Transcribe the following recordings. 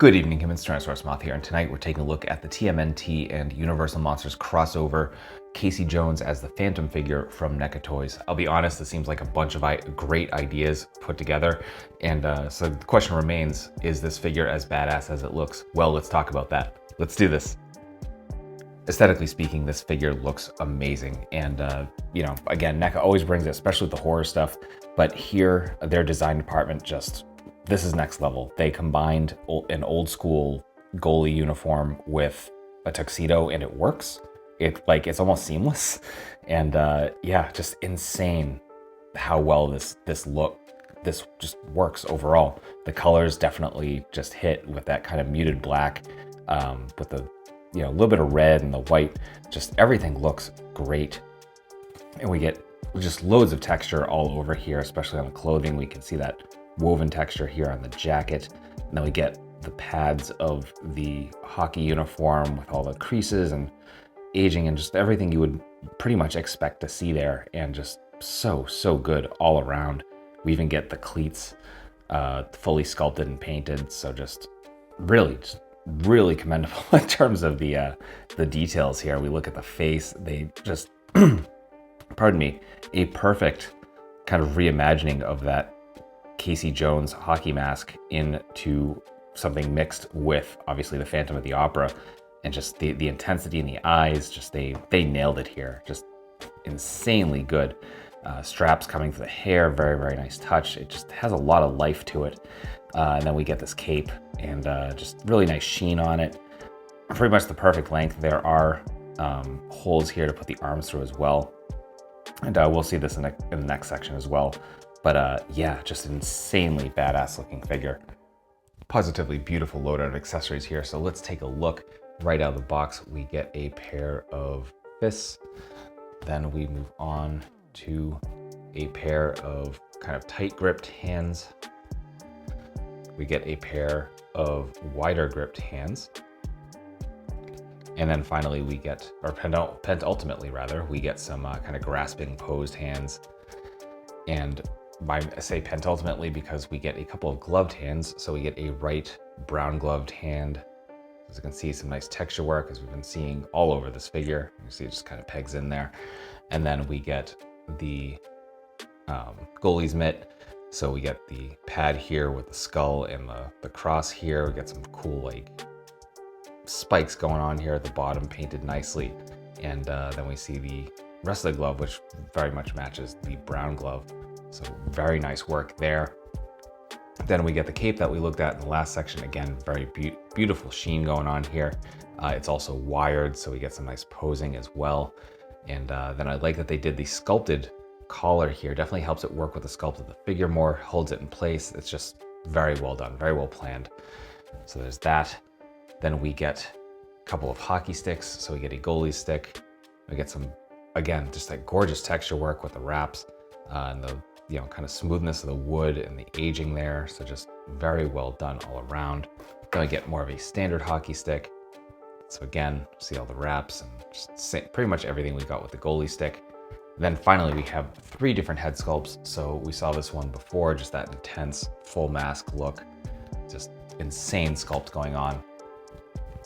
Good evening, humans. Tyrannosaurusmoth here, and tonight we're taking a look at the TMNT and Universal Monsters crossover, Casey Jones as the Phantom figure from NECA Toys. I'll be honest, this seems like a bunch of great ideas put together, and so the question remains, is this figure as badass as it looks? Well, let's talk about that. Let's do this. Aesthetically speaking, this figure looks amazing, and again, NECA always brings it, especially with the horror stuff, but here, their design department this is next level. They combined an old school goalie uniform with a tuxedo, and it works. It's almost seamless, and just insane how well this just works overall. The colors definitely just hit with that kind of muted black, with the a little bit of red and the white. Just everything looks great, and we get just loads of texture all over here, especially on the clothing. We can see that woven texture here on the jacket, and then we get the pads of the hockey uniform with all the creases and aging and just everything you would pretty much expect to see there, and just so good all around. We even get the cleats fully sculpted and painted, so just really commendable in terms of the details here. We look at the face, they just pardon me, a perfect kind of reimagining of that Casey Jones hockey mask into something mixed with obviously the Phantom of the Opera, and just the intensity in the eyes. Just they nailed it here. Just insanely good. Straps coming for the hair, very nice touch. It just has a lot of life to it. And then we get this cape and just really nice sheen on it. Pretty much the perfect length. There are holes here to put the arms through as well, and we'll see this in the next section as well. But just an insanely badass looking figure. Positively beautiful loadout of accessories here. So let's take a look. Right out of the box, we get a pair of fists. Then we move on to a pair of kind of tight gripped hands. We get a pair of wider gripped hands. And then finally we get, or penultimately rather, we get some kind of grasping posed hands. And I say penultimately because we get a couple of gloved hands. So we get a right brown gloved hand. As you can see, some nice texture work, as we've been seeing all over this figure. You see it just kind of pegs in there. And then we get the goalie's mitt. So we get the pad here with the skull and the cross here. We get some cool spikes going on here at the bottom, painted nicely. And then we see the rest of the glove, which very much matches the brown glove. So very nice work there. Then we get the cape that we looked at in the last section. Again, very beautiful sheen going on here. It's also wired, so we get some nice posing as well. And then I like that they did the sculpted collar here. Definitely helps it work with the sculpt of the figure more, holds it in place. It's just very well done, very well planned. So there's that. Then we get a couple of hockey sticks. So we get a goalie stick. We get some, again, just that gorgeous texture work with the wraps and the kind of smoothness of the wood and the aging there. So just very well done all around. Then we get more of a standard hockey stick. So again, see all the wraps and just pretty much everything we got with the goalie stick. Then finally, we have 3 different head sculpts. So we saw this one before, just that intense full mask look, just insane sculpt going on.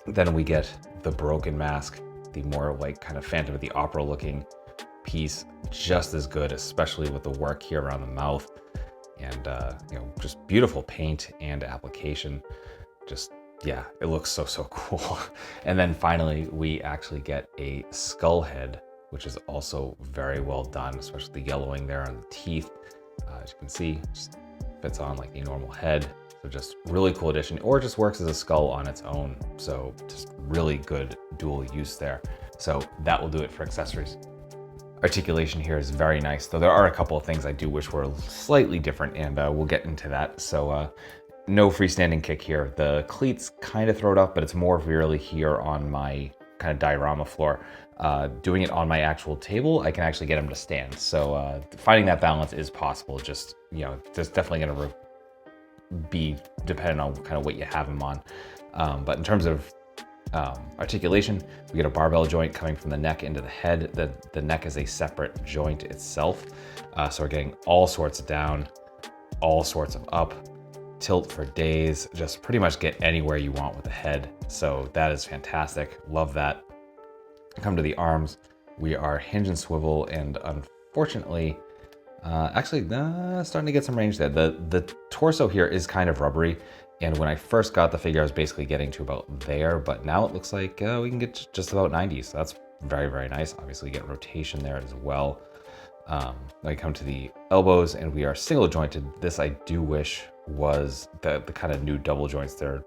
Then we get the broken mask, the more kind of Phantom of the Opera looking piece, just as good, especially with the work here around the mouth, and just beautiful paint and application. Just it looks so cool. And then finally we actually get a skull head, which is also very well done, especially the yellowing there on the teeth. As you can see, just fits on like a normal head. So just really cool addition, or just works as a skull on its own. So just really good dual use there. So that will do it for accessories. Articulation here is very nice, though there are a couple of things I do wish were slightly different, and we'll get into that. So no freestanding kick here. The cleats kind of throw it up, but it's more really here on my kind of diorama floor. Doing it on my actual table, I can actually get them to stand. So finding that balance is possible. Just, there's definitely going to be dependent on kind of what you have them on. But in terms of articulation, we get a barbell joint coming from the neck into the head. The neck is a separate joint itself. So we're getting all sorts of down, all sorts of up, tilt for days, just pretty much get anywhere you want with the head. So that is fantastic. Love that. Come to the arms. We are hinge and swivel, and unfortunately, starting to get some range there. The torso here is kind of rubbery, and when I first got the figure, I was basically getting to about there, but now it looks like we can get just about 90, so that's very, very nice. Obviously, get rotation there as well. Then we come to the elbows, and we are single jointed. This I do wish was the kind of new double joints there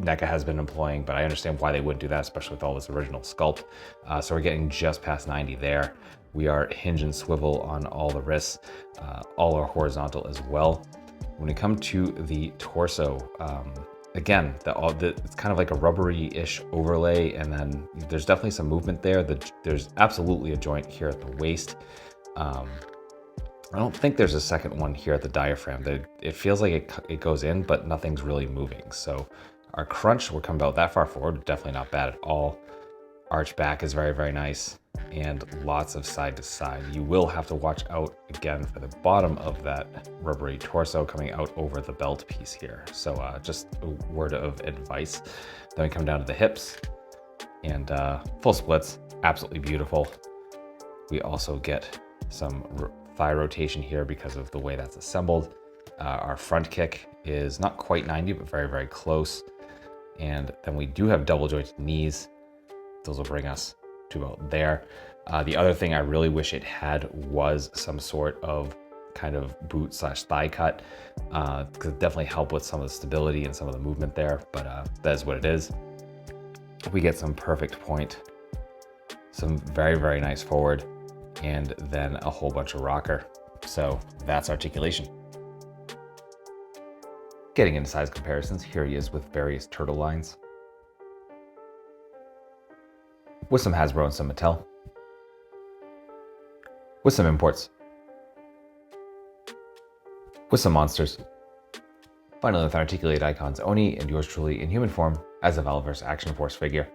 NECA has been employing, but I understand why they wouldn't do that, especially with all this original sculpt. So we're getting just past 90 there. We are hinge and swivel on all the wrists. All are horizontal as well. When we come to the torso, again, it's kind of like a rubbery-ish overlay, and then there's definitely some movement there. There's absolutely a joint here at the waist. I don't think there's a second one here at the diaphragm. It feels like it goes in, but nothing's really moving. So our crunch, we're coming about that far forward, definitely not bad at all. Arch back is very, very nice, and lots of side to side. You will have to watch out again for the bottom of that rubbery torso coming out over the belt piece here. So just a word of advice. Then we come down to the hips, and full splits, absolutely beautiful. We also get some thigh rotation here because of the way that's assembled. Our front kick is not quite 90, but very, very close. And then we do have double jointed knees. Those will bring us to about there. The other thing I really wish it had was some sort of kind of boot / thigh cut. Could definitely help with some of the stability and some of the movement there, but that is what it is. We get some perfect point, some very, very nice forward, and then a whole bunch of rocker. So that's articulation. Getting into size comparisons, here he is with various turtle lines. With some Hasbro and some Mattel. With some imports. With some monsters. Finally, with articulated icons, Oni and yours truly in human form as a Valverse Action Force figure.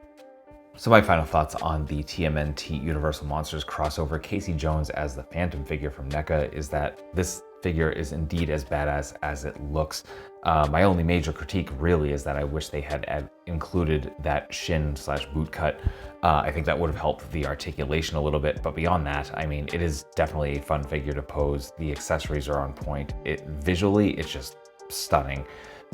So my final thoughts on the TMNT Universal Monsters crossover Casey Jones as the Phantom figure from NECA is that this figure is indeed as badass as it looks. My only major critique really is that I wish they had included that shin / boot cut. I think that would have helped the articulation a little bit, but beyond that, I mean, it is definitely a fun figure to pose. The accessories are on point. Visually, it's just stunning.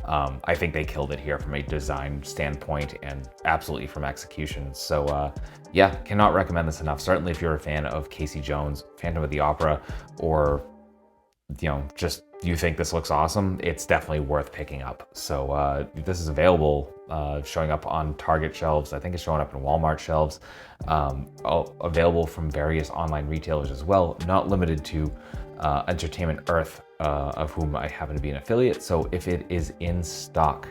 I think they killed it here from a design standpoint and absolutely from execution. So yeah, cannot recommend this enough. Certainly if you're a fan of Casey Jones, Phantom of the Opera, or just you think this looks awesome, it's definitely worth picking up. So this is available, showing up on Target shelves. I think it's showing up in Walmart shelves, available from various online retailers as well, not limited to Entertainment Earth, of whom I happen to be an affiliate. So if it is in stock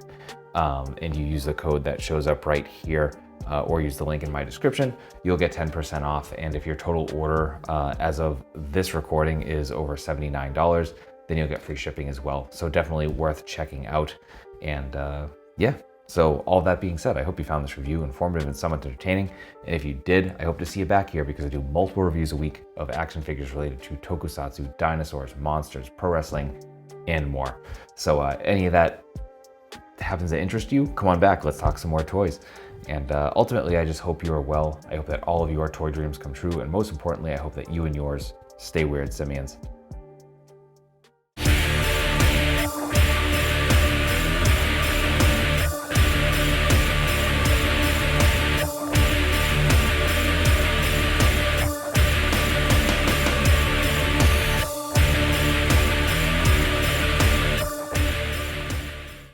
and you use the code that shows up right here, or use the link in my description, you'll get 10% off. And if your total order as of this recording is over $79, then you'll get free shipping as well. So definitely worth checking out. And yeah, so all that being said, I hope you found this review informative and somewhat entertaining. And if you did, I hope to see you back here because I do multiple reviews a week of action figures related to tokusatsu, dinosaurs, monsters, pro wrestling, and more. So any of that happens to interest you, come on back, let's talk some more toys. And ultimately, I just hope you are well. I hope that all of your toy dreams come true. And most importantly, I hope that you and yours stay weird, simians.